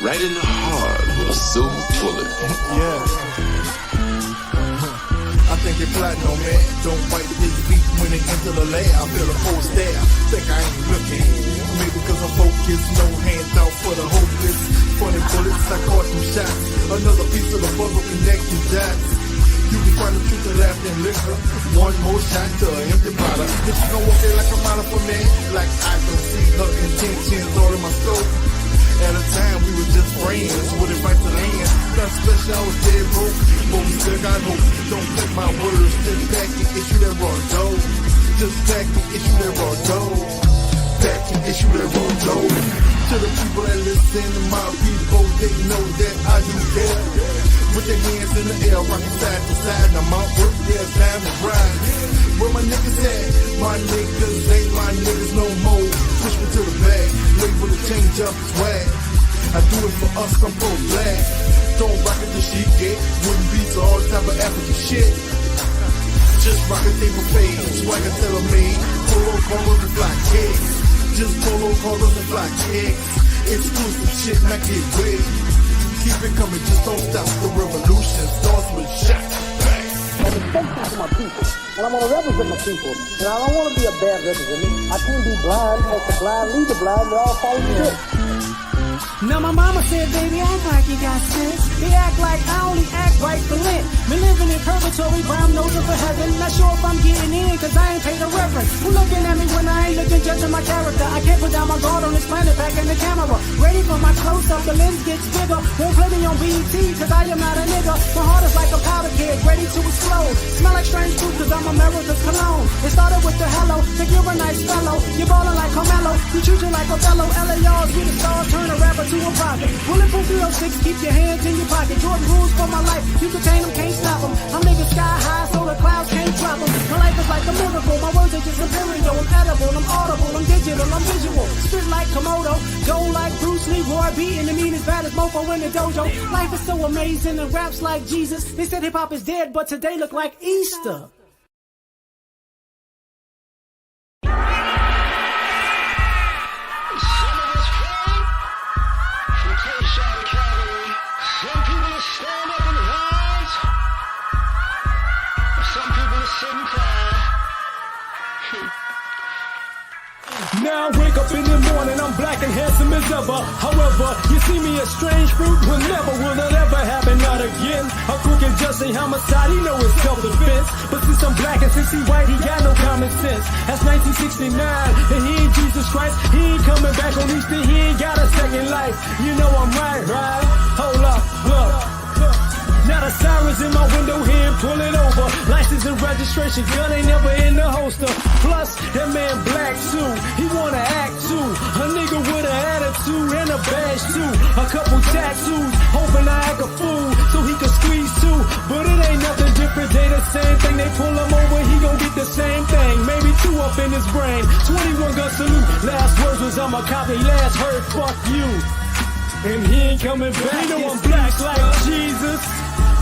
right in the heart with a silver bullet. Yeah. I think they plotting on me. Don't bite this beat when they enter the lab. I feel a cold stare. Think I ain't looking. Maybe because I'm focused. No hands out for the hopeless. Funny bullets, I caught some shots. Another piece of the puzzle connecting dots. You can find the truth of laughter and liquor. One more shot to an empty bottle. If you gon' walk it like a model for me, like I don't see her intentions all in my soul. At a time we were just friends with advice to land. Not special, I was dead broke, but we still got hope. Don't take my words, just back and issue that raw dough. Just back and issue that raw dough. Back and issue that raw dough. To the people that listen to my people, they know that I do care. With their hands in the air, rocking side to side. Now my work, yeah, time to ride. Where my niggas at? My niggas ain't my niggas no more. Push me to the back, label to change up swag. I do it for us, I'm pro-black. Don't rock it till she get wooden beats or all type of African shit. Just rock it, they for fade. Swagger tailor-made. Polo collars and fly kicks. Just polo collars and fly kicks. Exclusive shit, not get wet. Keep it coming, just don't stop. The revolution starts with shots. I'm respectful to my people, and I want to represent my people, and I don't want to be a bad representative. I can't be blind, make the blind lead the blind, we all follow the shit. Now my mama said, baby, act like you got sense. He act like I only act right for Lent. Been living in purgatory, but I'm nosing for heaven. Not sure if I'm getting in, cause I ain't paid a reverence. Who looking at me when I ain't looking, judging my character? I can't put down my guard on this planet, packing the camera. Ready for my close-up, the lens gets bigger. Won't play me on BET, cause I am not a nigga. My heart is like a powder keg, ready to explode. Smell like strange fruit, cause I'm America's cologne. It started with the hello, think you're a nice fellow. You're ballin' like Carmelo, you treat you like Othello. L.A.R. we the stars, turn a rapper to a prophet. Bulletproof 306, keep your hands in your pocket. Jordan rules for my life, you contain them, can't stop them. I'm niggas sky high, so the clouds can't drop them. My life is like a miracle, my words are just imperial. I'm edible, I'm audible, I'm digital, I'm visual. Spit like Komodo, go like Bruce Lee, Roy B. And the meanest, baddest mofo in the dojo. Life is so amazing and raps like Jesus. They said hip-hop is dead, but today look like Easter. Now I wake up in the morning, I'm black and handsome as ever. However, you see me a strange fruit, will it ever happen, not again. A crooked just ain't homicide, he know it's self-defense. But since I'm black and since he white, he got no common sense. That's 1969, and he ain't Jesus Christ. He ain't coming back on Easter, he ain't got a second life. You know I'm right? Hold up, look. Now the sirens in my window here and pull it over. License and registration, gun ain't never in the holster. Plus, that man black too, he wanna act too. A nigga with an attitude and a badge too. A couple tattoos, hoping I act a fool so he can squeeze too. But it ain't nothing different, they the same thing. They pull him over, he gon' get the same thing. Maybe 2 up in his brain, 21 gun salute. Last words was I'm a cop, they last heard fuck you. And he ain't coming back, you know I'm black like Jesus.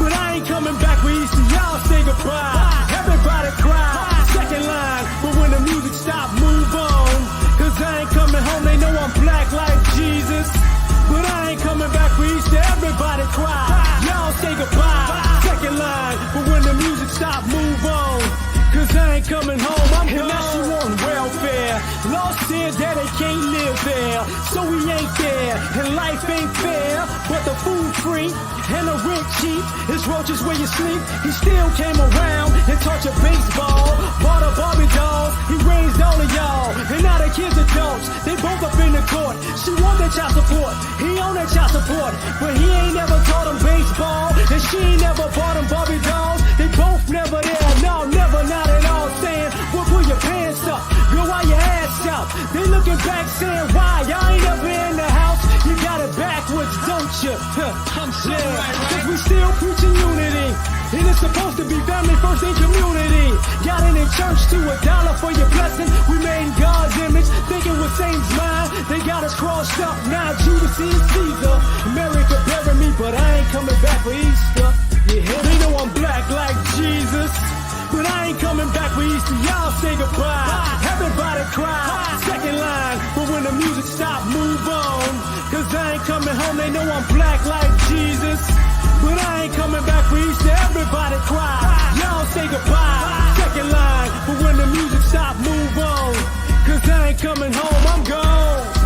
But I ain't coming back for Easter, y'all say goodbye. Everybody cry, second line. But when the music stop, move on. Cause I ain't coming home, they know I'm black like Jesus. But I ain't coming back for Easter, everybody cry. Y'all say goodbye, second line. But when the music stop, move on. Cause I ain't coming home, I'm gone. And now she on welfare. Lost said that they can't live there, so we ain't there. And life ain't fair, but the food free and the rent cheap. His roaches where you sleep. He still came around and taught you baseball. Bought a Barbie doll, he raised all of y'all. And now the kids adults, they both up in the court. She want that child support, he on that child support. But he ain't never taught him baseball, and she ain't never bought him Barbie dolls. They both never there, no, never, not at all. Saying, well, pull your pants up, go while your ass out. They looking back saying, why, y'all ain't ever in the house? You got it backwards, don't you? I'm so right. Cause we still preaching unity, and it's supposed to be family first in community. Got it in church to $1 for your blessing. We made in God's image, thinking with Satan's mind. They got us crossed up, now Judas is Caesar. America bury me, but I ain't coming back for Easter. Yeah, they know I'm black like Jesus. But I ain't coming back for Easter, y'all say goodbye. Everybody cry, second line. But when the music stop, move on. Cause Cause I ain't coming home, they know I'm black like Jesus. But I ain't coming back for each to everybody cry. Y'all say goodbye, second line. But when the music stop, move on. Cause I ain't coming home, I'm gone.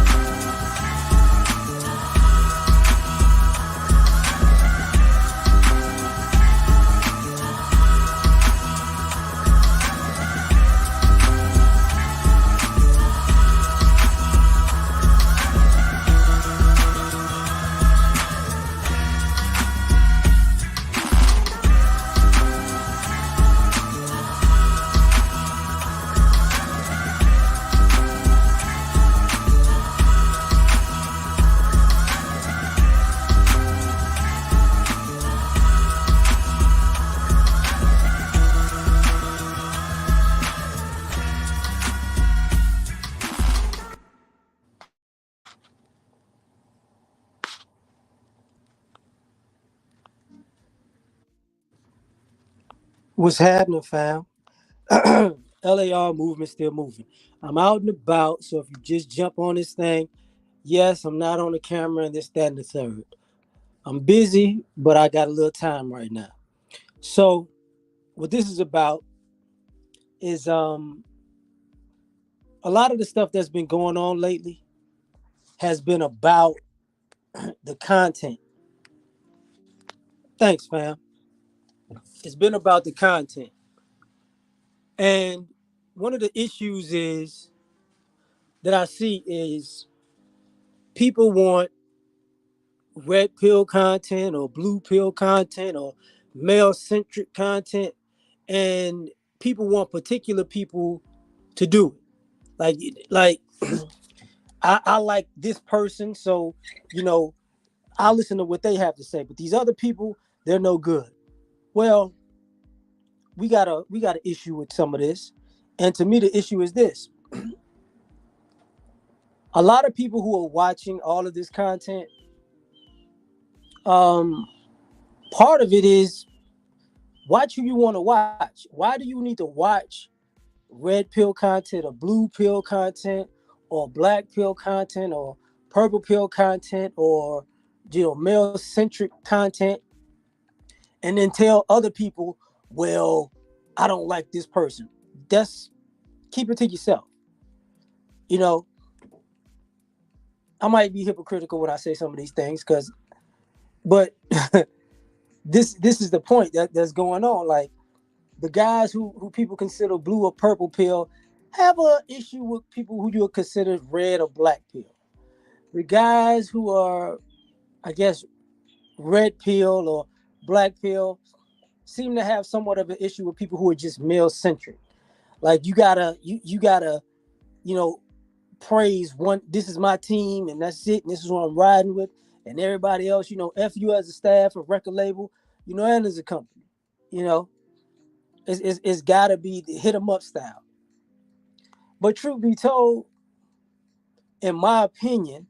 What's happening, fam? L.A.R. movement still moving. I'm out and about, so if you just jump on this thing, yes, I'm not on the camera and this, that, and the third. I'm busy, but I got a little time right now. So what this is about is a lot of the stuff that's been going on lately has been about the content. Thanks, fam. It's been about the content. And one of the issues is that I see is people want red pill content or blue pill content or male centric content, and people want particular people to do it. Like I like this person, so you know I listen to what they have to say. But these other people, they're no good. Well, we got an issue with some of this, and to me the issue is this: a lot of people who are watching all of this content, um, part of it is watch who you want to watch. Why do you need to watch red pill content or blue pill content or black pill content or purple pill content or male centric content and then tell other people, well, I don't like this person? That's keep it to yourself. You know, I might be hypocritical when I say some of these things but this is the point that's going on. Like the guys who people consider blue or purple pill have a issue with people who you would consider red or black pill. The guys who are, I guess, red pill or black pill seem to have somewhat of an issue with people who are just male centric. Like you gotta you know praise one. This is my team and that's it. And this is what I'm riding with. And everybody else, F you as a staff, a record label, and as a company. You know, it's got to be the hit 'em up style. But truth be told, in my opinion,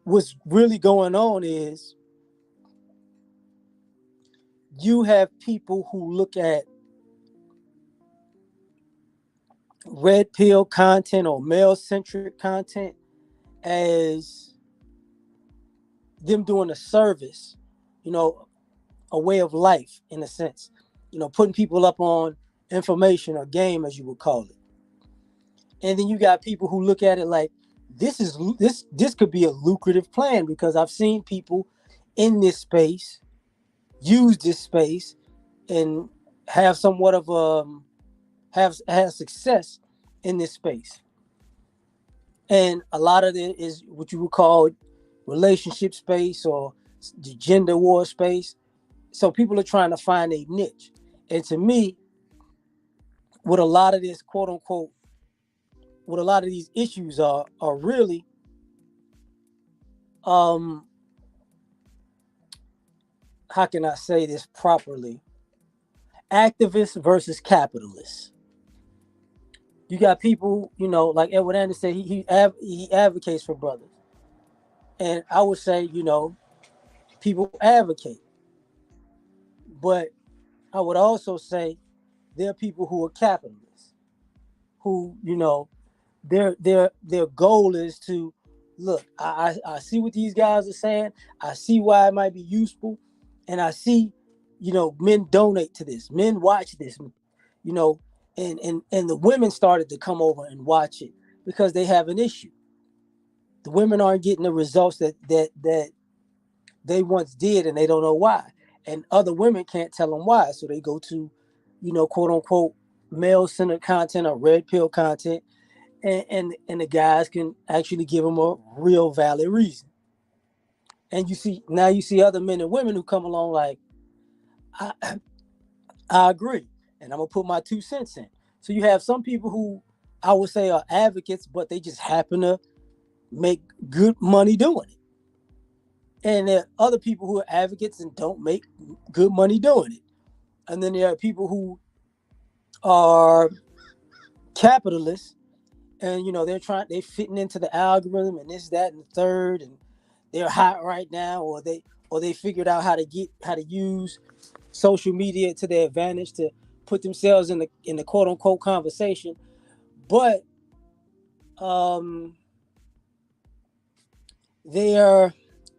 what's really going on is you have people who look at red pill content or male centric content as them doing a service, you know, a way of life in a sense, putting people up on information or game, as you would call it. And then you got people who look at it like this could be a lucrative plan because I've seen people in this space use this space and have somewhat of have success in this space. And a lot of it is what you would call relationship space or the gender war space. So people are trying to find a niche. And to me, what a lot of this quote unquote, what a lot of these issues are really how can I say this properly? Activists versus capitalists. You got people, like Edward Anderson said, he advocates for brothers. And I would say, people advocate. But I would also say there are people who are capitalists, who, their goal is to look, I see what these guys are saying. I see why it might be useful, and I see, men donate to this, men watch this, you know, and the women started to come over and watch it because they have an issue. The women aren't getting the results that they once did, and they don't know why. And other women can't tell them why, so they go to, quote unquote, male-centered content or red pill content, and the guys can actually give them a real valid reason. And you see other men and women who come along like, I, I agree, and I'm gonna put my 2 cents in. So you have some people who I would say are advocates, but they just happen to make good money doing it. And there are other people who are advocates and don't make good money doing it. And then there are people who are capitalists, and they're fitting into the algorithm and this, that, and the third, and they're hot right now, or they figured out how to use social media to their advantage to put themselves in the quote unquote conversation. But um they are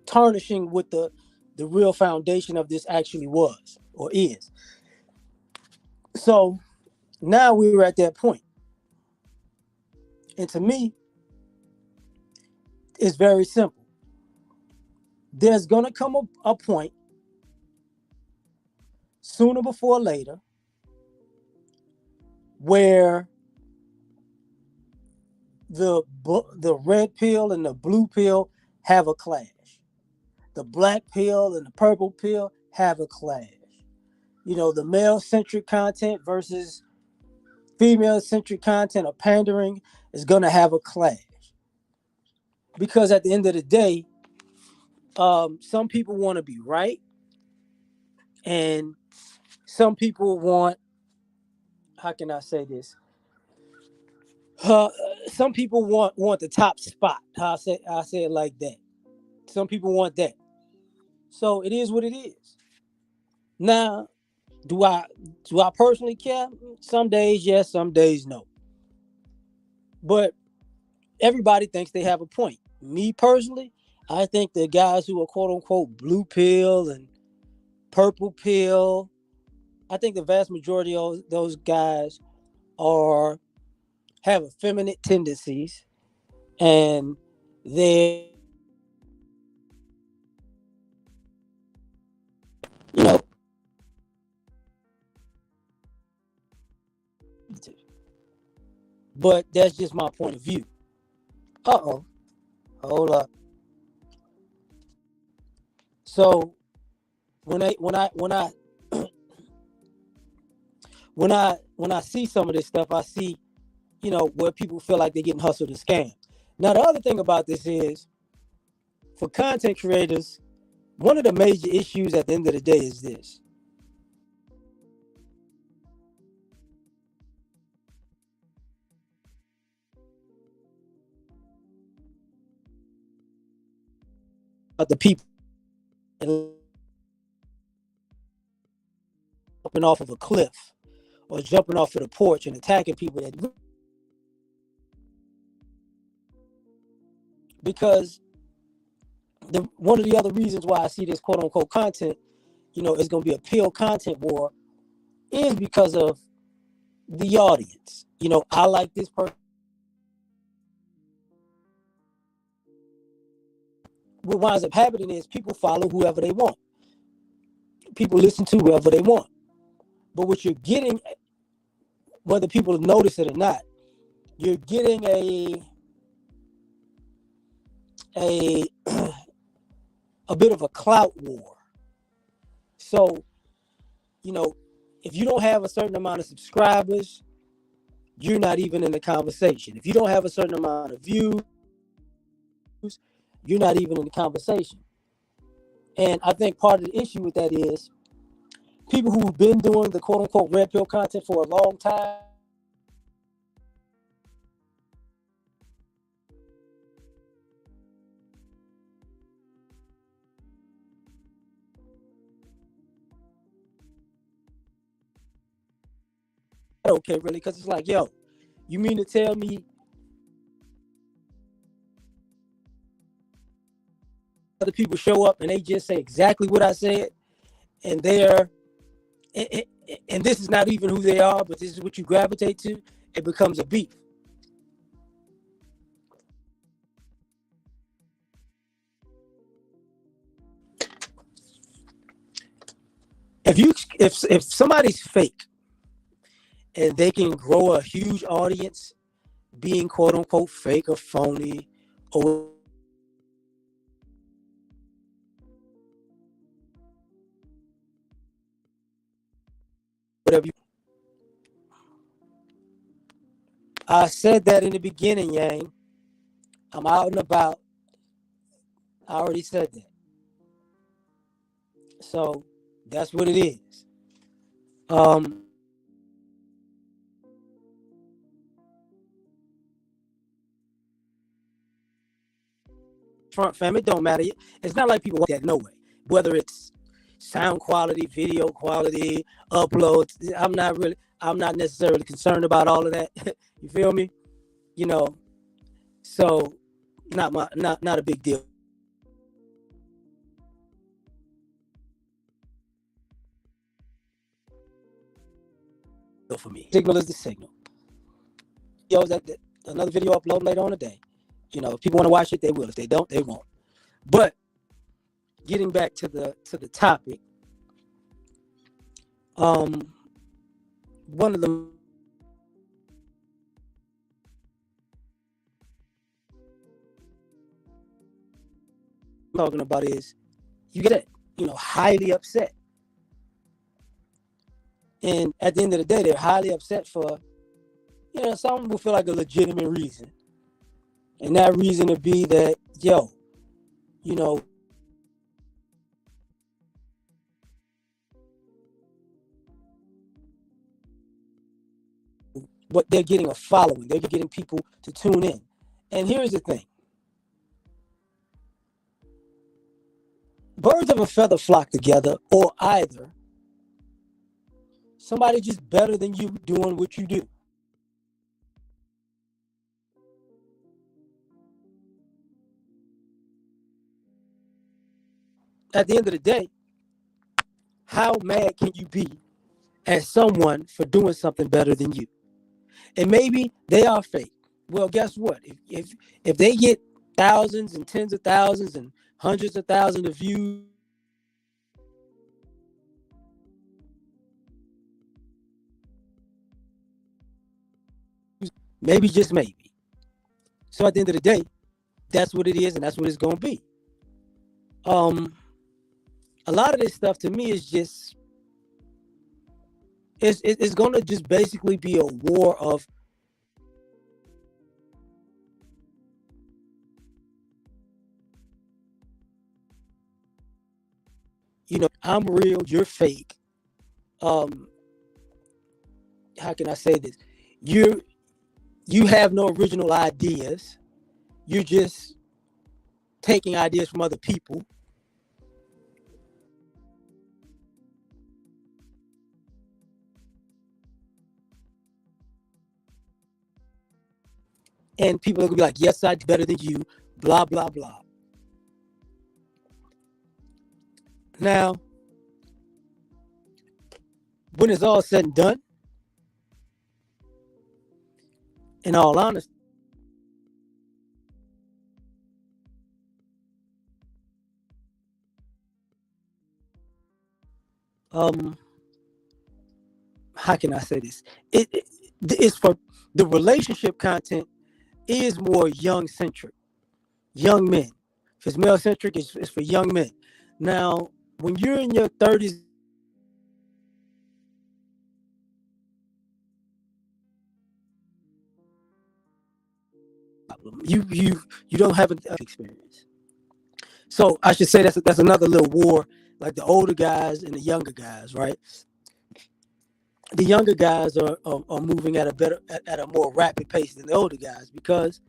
tarnishing what the real foundation of this actually was or is. So now we're at that point. And to me, it's very simple. There's gonna come a point sooner before later where the red pill and the blue pill have a clash. The black pill and the purple pill have a clash. The male centric content versus female centric content or pandering is gonna have a clash. Because at the end of the day, some people want to be right, and some people want, how can I say this? Uh, some people want the top spot. I say it like that. Some people want that. So it is what it is. Now, do I do I personally care? Some days yes, some days no. But everybody thinks they have a point. Me personally, I think the guys who are quote unquote blue pill and purple pill, I think the vast majority of those guys are have effeminate tendencies, and they, you know, but that's just my point of view. Uh-oh, hold up. So when I see some of this stuff, I see, where people feel like they're getting hustled and scammed. Now the other thing about this is, for content creators, one of the major issues at the end of the day is this. The people jumping off of a cliff or jumping off of the porch and attacking people, because one of the other reasons why I see this quote unquote content, is going to be a pill content war, is because of the audience. I like this person. What winds up happening is people follow whoever they want. People listen to whoever they want. But what you're getting, whether people notice it or not, you're getting a a bit of a clout war. So, you know, if you don't have a certain amount of subscribers, you're not even in the conversation. If you don't have a certain amount of views, you're not even in the conversation. And I think part of the issue with that is people who've been doing the quote unquote red pill content for a long time, I don't care really, because it's like, yo, you mean to tell me other people show up and they just say exactly what I said, and and, and this is not even who they are, but this is what you gravitate to, it becomes a beef. If somebody's fake and they can grow a huge audience being quote unquote fake or phony or whatever I said that in the beginning, Yang. I'm out and about. I already said that. So that's what it is. Um, front fam, it don't matter. It's not like people want that no way. Whether it's sound quality, video quality, uploads, I'm not necessarily concerned about all of that. You feel me? You know, so not a big deal for me. Signal is the signal. Another video upload later on today. You know, if people want to watch it, they will. If they don't, they won't. But getting back to the topic, one of the talking about is you get highly upset, and at the end of the day, they're highly upset for some will feel like a legitimate reason, and that reason to be that you know what they're getting a following, they're getting people to tune in. And here's the thing: birds of a feather flock together, or either somebody just better than you doing what you do. At the end of the day, how mad can you be at someone for doing something better than you? And maybe they are fake. Well, guess what? If they get thousands and tens of thousands and hundreds of thousands of views, maybe just maybe. So at the end of the day, that's what it is, and that's what it's gonna be. A lot of this stuff to me is just it's gonna just basically be a war of I'm real, you're fake. Um, how can I say this? You have no original ideas. You're just taking ideas from other people. And people are gonna be like, yes, I do better than you, blah, blah, blah. Now, when it's all said and done, in all honesty, um, how can I say this? It's for the relationship content is more young centric, young men. If it's male centric, it's for young men. Now, when you're in your 30s, you don't have an experience. So I should say that's another little war, like the older guys and the younger guys, right? The younger guys are moving at a more rapid pace than the older guys because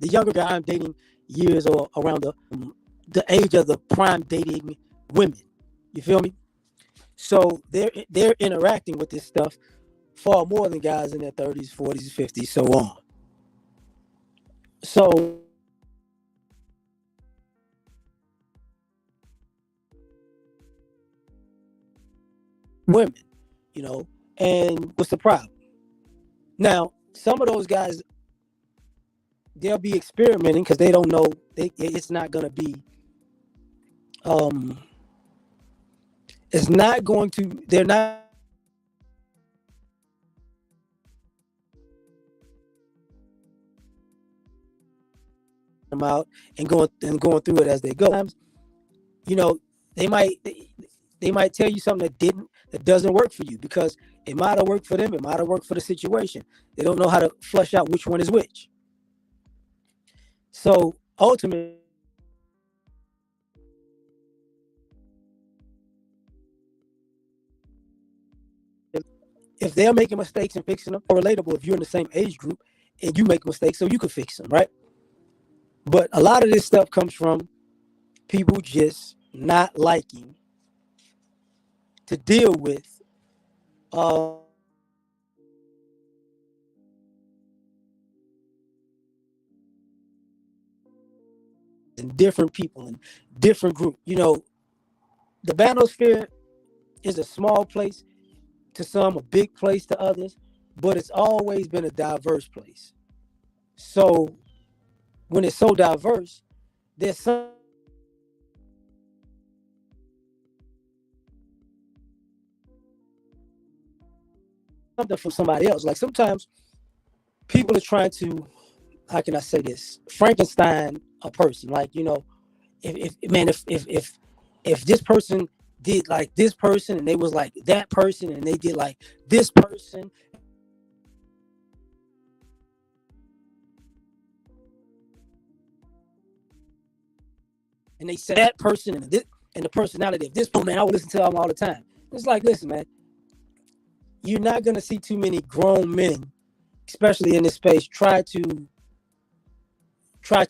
the younger guy I'm dating years or around the age of the prime dating women. You feel me? So they're interacting with this stuff far more than guys in their 30s, 40s, 50s, so on. So women, you know, and what's the problem? Now, some of those guys, they'll be experimenting because they don't know it's not going to be, um, it's not going to, they're not them out and going through it as they go. Sometimes, you know, they might they might tell you something that doesn't work for you because it might have worked for them, it might have worked for the situation. They don't know how to flush out which one is which. So ultimately, if they're making mistakes and fixing them, or relatable if you're in the same age group and you make mistakes, so you can fix them, right? But a lot of this stuff comes from people just not liking to deal with and different people and different groups. You know, the Banosphere is a small place to some, a big place to others, but it's always been a diverse place. So when it's so diverse, there's something for somebody else. Like sometimes people are trying to, how can I say this, Frankenstein a person. Like, you know, if man, if this person did like this person and they was like that person and they did like this person and they said that person and this and the personality of this, oh man, I would listen to them all the time. It's like, listen, man, you're not gonna see too many grown men, especially in this space, try to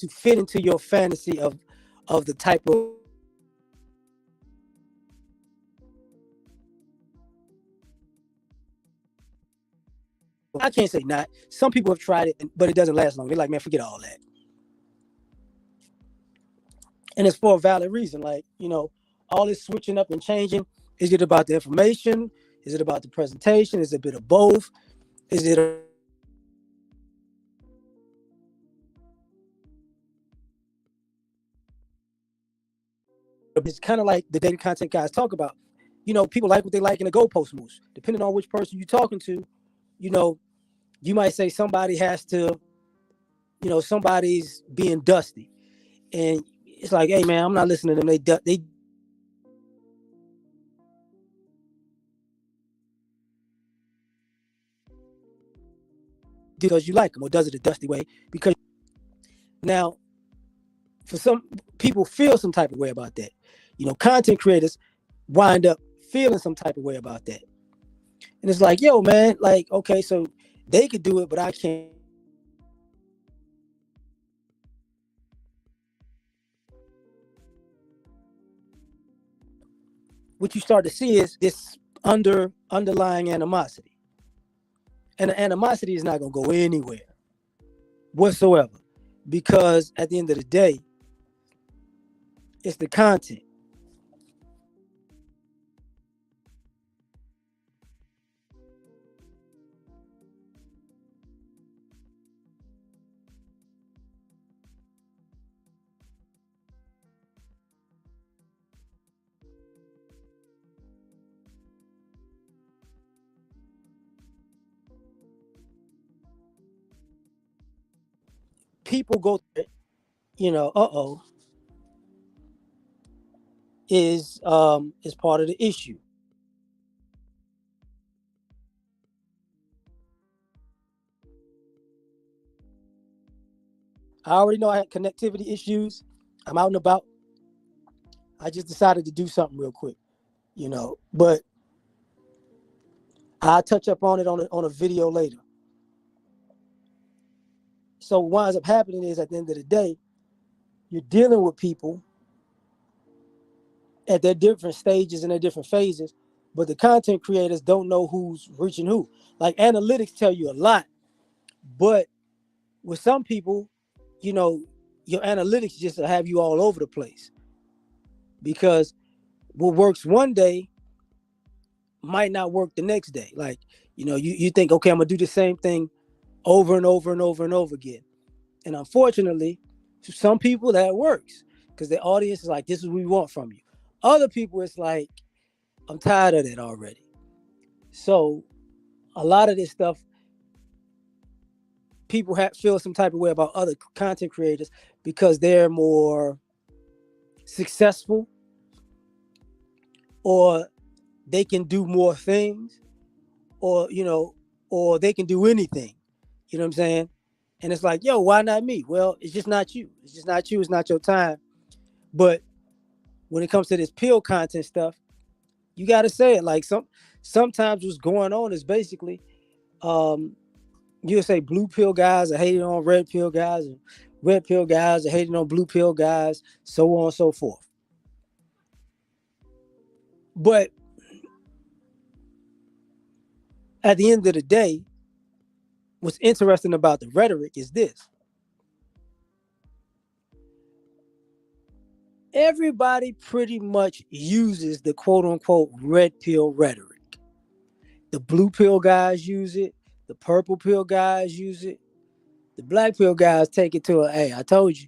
fit into your fantasy of the type of, I can't say not. Some people have tried it, but it doesn't last long. They're like, man, forget all that. And it's for a valid reason. Like, you know, all this switching up and changing. Is it about the information? Is it about the presentation? Is it a bit of both? Is it it's kind of like the dating content guys talk about. You know, people like what they like in the goalpost moves. Depending on which person you're talking to, you know, you might say somebody has to, you know, somebody's being dusty. And it's like, hey man, I'm not listening to them. They because you like them, or does it a dusty way because now for some people feel some type of way about that. You know, content creators wind up feeling some type of way about that. And it's like, yo, man, like, okay, so they could do it, but I can't. What you start to see is this underlying animosity. And the animosity is not gonna go anywhere whatsoever. Because at the end of the day, it's the content. People go, you know, is part of the issue. I already know I had connectivity issues. I'm out and about. I just decided to do something real quick, you know. But I'll touch up on it on a video later. So what winds up happening is at the end of the day, you're dealing with people at their different stages and their different phases but the content creators don't know who's reaching who. Like analytics tell you a lot, but with some people, you know, your analytics just have you all over the place because what works one day might not work the next day. Like, you think, okay, I'm gonna do the same thing over and over and over and over again. And unfortunately, to some people that works because the audience is like, this is what we want from you. Other people, it's like, I'm tired of that already. So a lot of this stuff, people feel some type of way about other content creators because they're more successful or they can do more things or, or they can do anything. You know what I'm saying? And it's like, yo, why not me? Well, it's just not you. It's just not you. It's not your time. But when it comes to this pill content stuff, you got to say it. Like sometimes what's going on is basically, you'll say blue pill guys are hating on red pill guys, and red pill guys are hating on blue pill guys, so on and so forth. But at the end of the day, what's interesting about the rhetoric is this. Everybody pretty much uses the quote unquote red pill rhetoric. The blue pill guys use it, the purple pill guys use it, the black pill guys take it to hey, I told you.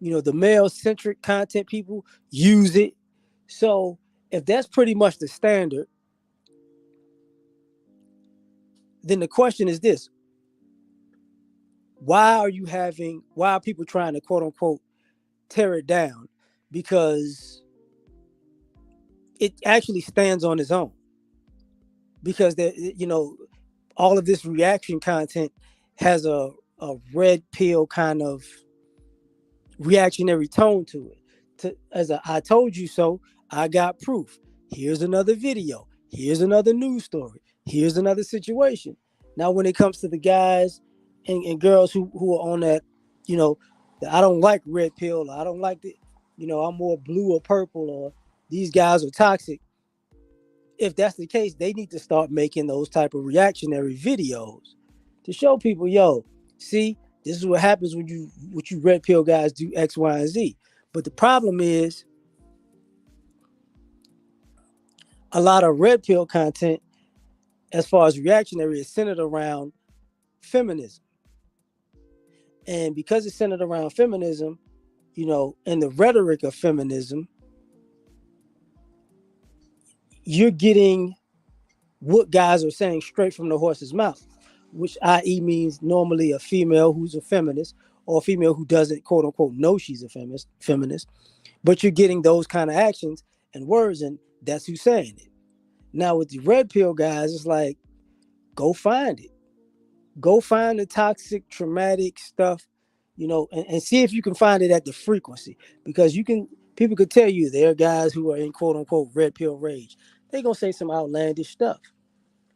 The male centric content people use it. So if that's pretty much the standard, then the question is this: why are people trying to quote unquote tear it down? Because it actually stands on its own. Because all of this reaction content has a red pill kind of reactionary tone to it. I told you so, I got proof. Here's another video. Here's another news story. Here's another situation. Now, when it comes to the guys and girls who are on that, I don't like red pill, or I don't like it, I'm more blue or purple, or these guys are toxic. If that's the case, they need to start making those type of reactionary videos to show people, yo, see, this is what happens when you red pill guys do X, Y, and Z. But the problem is a lot of red pill content, as far as reactionary, is centered around feminism. And because it's centered around feminism, and the rhetoric of feminism, you're getting what guys are saying straight from the horse's mouth, which i.e. means normally a female who's a feminist or a female who doesn't quote unquote know she's a feminist, but you're getting those kind of actions and words, and that's who's saying it. Now with the red pill guys, it's like, go find it. Go find the toxic, traumatic stuff, and see if you can find it at the frequency. Because people could tell you there are guys who are in quote unquote red pill rage. They're gonna say some outlandish stuff.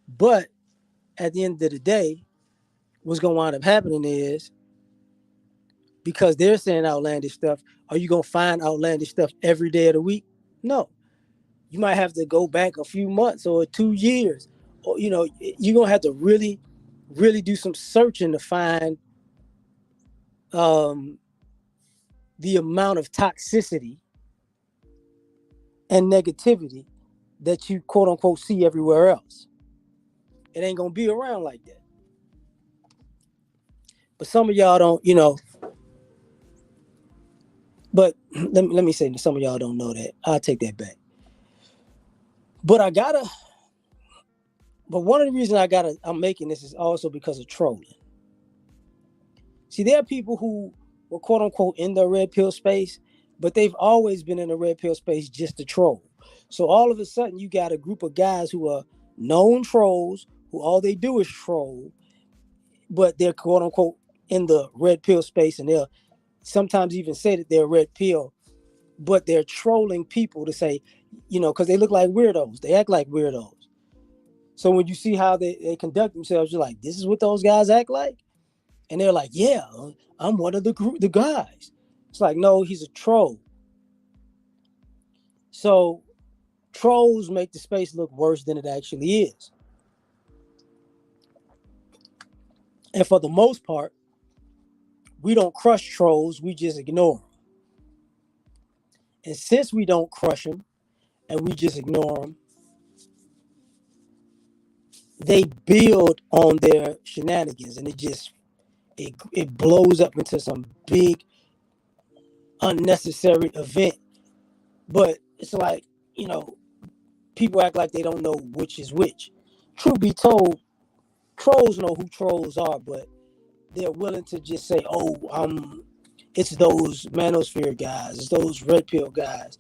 But at the end of the day, what's gonna wind up happening is, because they're saying outlandish stuff, are you gonna find outlandish stuff every day of the week? No. You might have to go back a few months or 2 years. Or you're gonna have to really, really do some searching to find the amount of toxicity and negativity that you quote unquote see everywhere else. It ain't gonna be around like that. But some of y'all don't, but let me say, some of y'all don't know that. I'll take that back. But one of the reasons I'm making this is also because of trolling. See, there are people who were quote unquote in the red pill space, but they've always been in the red pill space just to troll. So all of a sudden you got a group of guys who are known trolls, who all they do is troll, but they're quote unquote in the red pill space, and they'll sometimes even say that they're red pill, but they're trolling people to say, because they look like weirdos. They act like weirdos. So when you see how they conduct themselves, you're like, this is what those guys act like? And they're like, yeah, I'm one of the guys. It's like, no, he's a troll. So trolls make the space look worse than it actually is. And for the most part, we don't crush trolls, we just ignore them. And since we don't crush them and we just ignore them, they build on their shenanigans, and it blows up into some big unnecessary event. But it's like, people act like they don't know which is which. Truth be told, trolls know who trolls are, but they're willing to just say, "Oh, it's those manosphere guys, it's those red pill guys."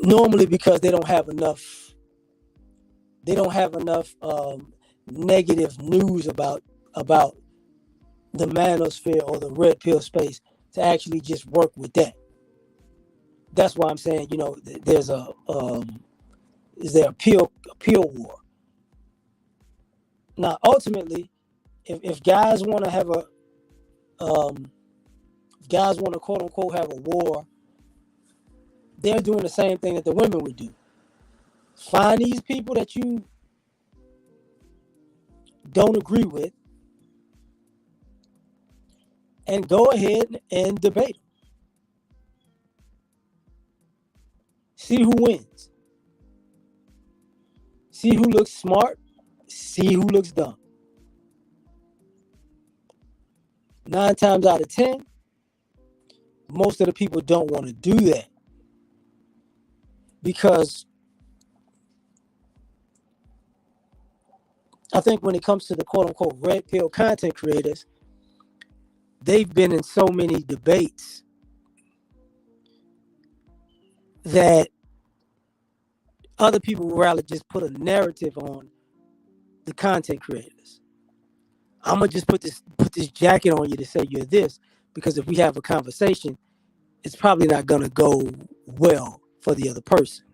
Normally, because they don't have enough. They don't have enough negative news about the manosphere or the red pill space to actually just work with that. That's why I'm saying, there's is there a pill war? Now, ultimately, if guys want to have guys want to quote unquote have a war, they're doing the same thing that the women would do. Find these people that you don't agree with and go ahead and debate them. See who wins. See who looks smart. See who looks dumb. 9 times out of 10, most of the people don't want to do that. Because I think when it comes to the quote-unquote red pill content creators, they've been in so many debates that other people would rather just put a narrative on the content creators. I'm gonna just put this jacket on you to say you're this, because if we have a conversation, it's probably not gonna go well for the other person.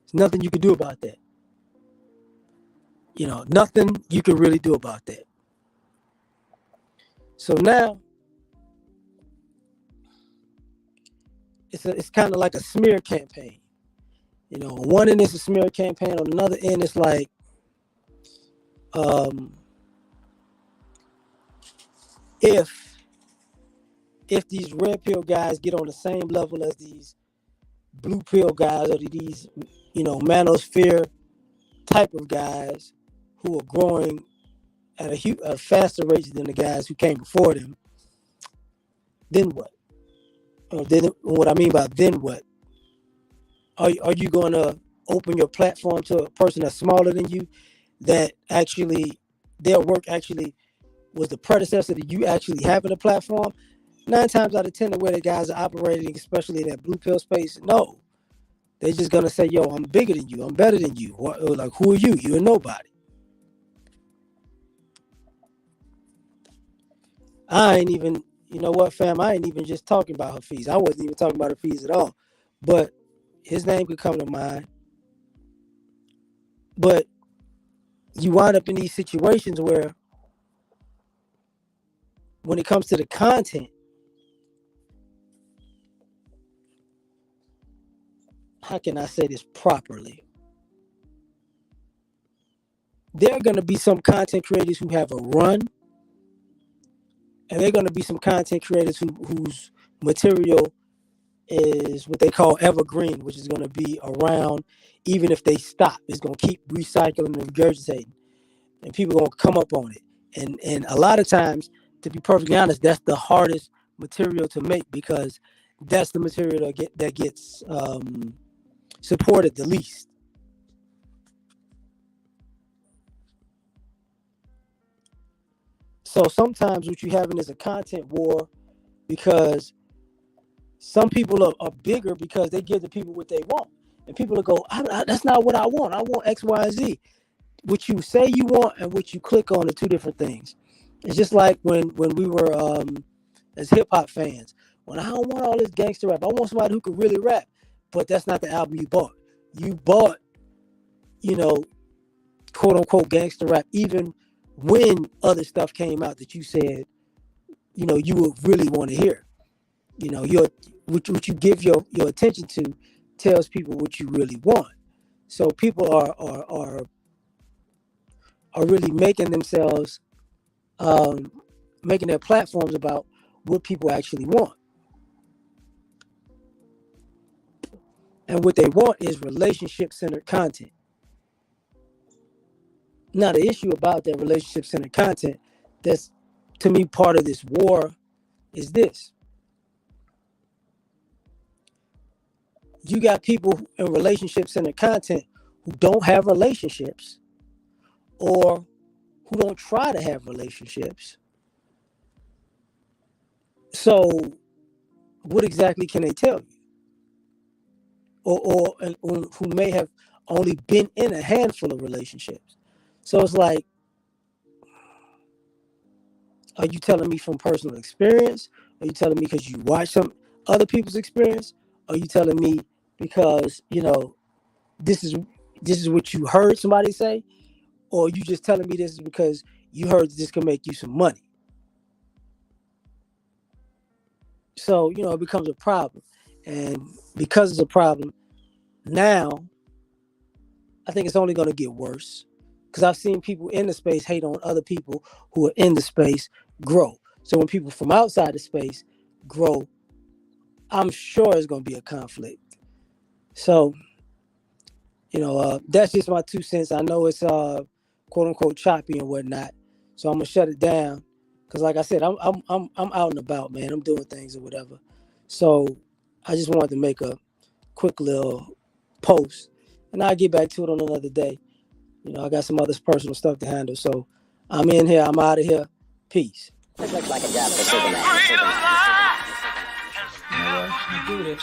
There's nothing you can do about that. Nothing you can really do about that. So now it's kind of like a smear campaign. On one end it's a smear campaign, on another end it's like if these red pill guys get on the same level as these blue pill guys, or these manosphere type of guys who are growing at a faster rate than the guys who came before them, then what? Then what I mean by then what? Are you going to open your platform to a person that's smaller than you, that actually their work actually was the predecessor to you actually having a platform? 9 times out of 10, the way the guys are operating, especially in that blue pill space, no. They're just going to say, yo, I'm bigger than you. I'm better than you. Like, who are you? You're nobody. I ain't even, fam? I ain't even just talking about her fees. I wasn't even talking about her fees at all. But his name could come to mind. But you wind up in these situations where when it comes to the content, how can I say this properly? There are going to be some content creators who have a run, and there are going to be some content creators whose material is what they call evergreen, which is going to be around even if they stop. It's going to keep recycling and regurgitating, and people are going to come up on it. And a lot of times, to be perfectly honest, that's the hardest material to make, because that's the material that gets supported the least. So sometimes what you're having is a content war, because some people are bigger because they give the people what they want. And people will go, that's not what I want. I want X, Y, Z. What you say you want and what you click on are two different things. It's just like when we were as hip hop fans. When I don't want all this gangster rap, I want somebody who could really rap. But that's not the album you bought. You bought, quote unquote gangster rap, even when other stuff came out that you said, you would really want to hear. You know, what you give your attention to tells people what you really want. So people are really making themselves, making their platforms about what people actually want. And what they want is relationship-centered content. Now, the issue about that relationship-centered content that's, to me, part of this war is this. You got people in relationship-centered content who don't have relationships or who don't try to have relationships. So what exactly can they tell you? Or who may have only been in a handful of relationships. So it's like, are you telling me from personal experience? Are you telling me because you watch some other people's experience? Are you telling me because, you know, this is what you heard somebody say? Or are you just telling me this because you heard this can make you some money? So, you know, it becomes a problem. And because it's a problem, now I think it's only going to get worse. Because I've seen people in the space hate on other people who are in the space grow. So when people from outside the space grow, I'm sure it's going to be a conflict. So, you know, that's just my 2 cents. I know it's quote unquote choppy and whatnot. So I'm gonna shut it down. Cause like I said, I'm out and about, man. I'm doing things or whatever. So I just wanted to make a quick little post, and I'll get back to it on another day. You know, I got some other personal stuff to handle. So I'm in here. I'm out of here. Peace. It looks like a job for Superman. Do this.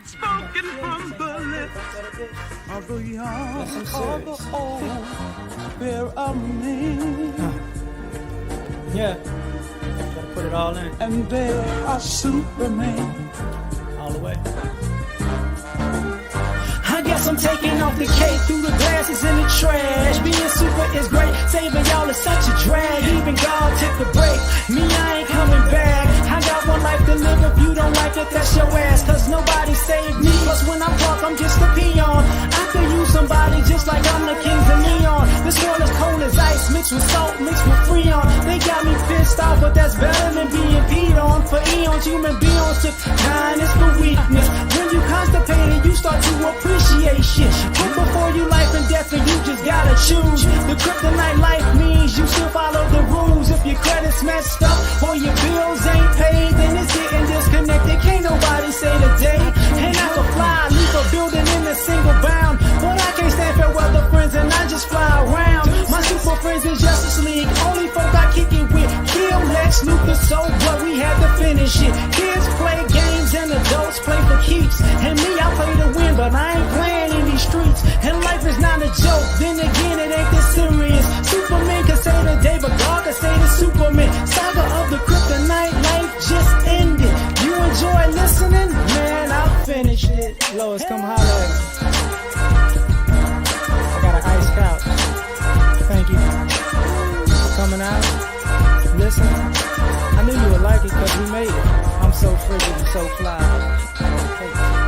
Spoken from the lips of the young, of the old, fear of me. Yeah. Gotta put it all in. And they are Superman. All the way. I guess I'm taking off the cake through the glasses in the trash. Being super is great, saving y'all is such a drag. Even God took a break, me I ain't coming back. I got one life to live, if you don't like it, that's your ass. Cause nobody saved me, plus when I talk, I'm just a peon. I could use somebody just like I'm the king of neon. This world is cold as ice, mixed with salt, mixed with freon. They got me pissed off, but that's better than being peed on. For eons, human beings took kindness for weakness. When you constipated, you start to appreciate shit. Put before you life and death, and you just gotta choose. The kryptonite life means you still follow the rules. If your credit's messed up or your bills ain't paid, then it's getting disconnected. Can't nobody say the day. And I can fly, leave a building in a single bound, but I can't stand fair weather friends, and I just fly around. My super friends in Justice League, only folk I kick it with. Kill Lex Luthor, so what, we had to finish it. Kids play games and adults play for keeps. And me, I play to win, but I ain't playing in these streets. And life is not a joke, then again it ain't this serious. Superman can say the day, but God can say the Superman. Saga of the kryptonite, life just ended. You enjoy listening? Man, I'll finish it. Lois, come holler at me. I got an ice couch. Thank you. Coming out. Listen. I knew you would like it because we made it. I'm so frigid and so fly. Hey.